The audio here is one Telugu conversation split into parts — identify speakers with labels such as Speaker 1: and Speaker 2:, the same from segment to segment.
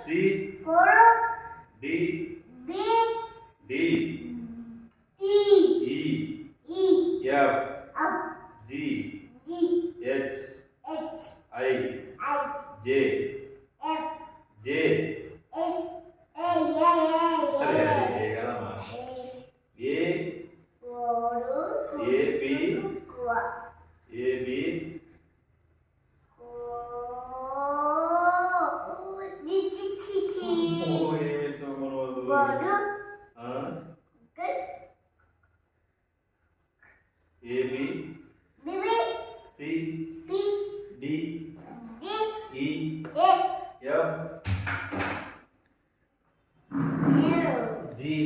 Speaker 1: C D D E F G H I J J A B A B C D E F G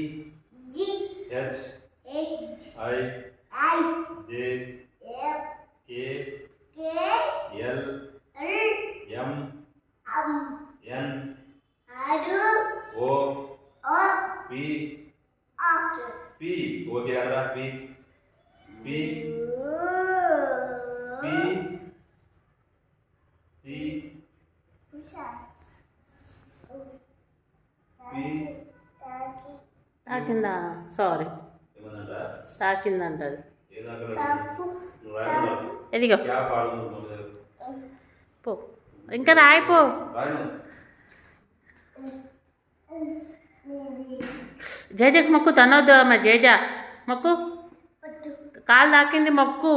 Speaker 1: H I J K L M N O P P okay కదరా P P P P P
Speaker 2: తాకిందా సారీ
Speaker 1: ఏమన్నా
Speaker 2: తాకిందంటది
Speaker 1: ఏదన్నా
Speaker 2: ఎదిగో
Speaker 1: క్యా పాడు
Speaker 2: పో ఇంకా రాయిపో
Speaker 1: రాయను
Speaker 2: జేజకు మొక్కు తనొద్దు అమ్మ జేజ మొక్కు కాలు తాకింది మొక్కు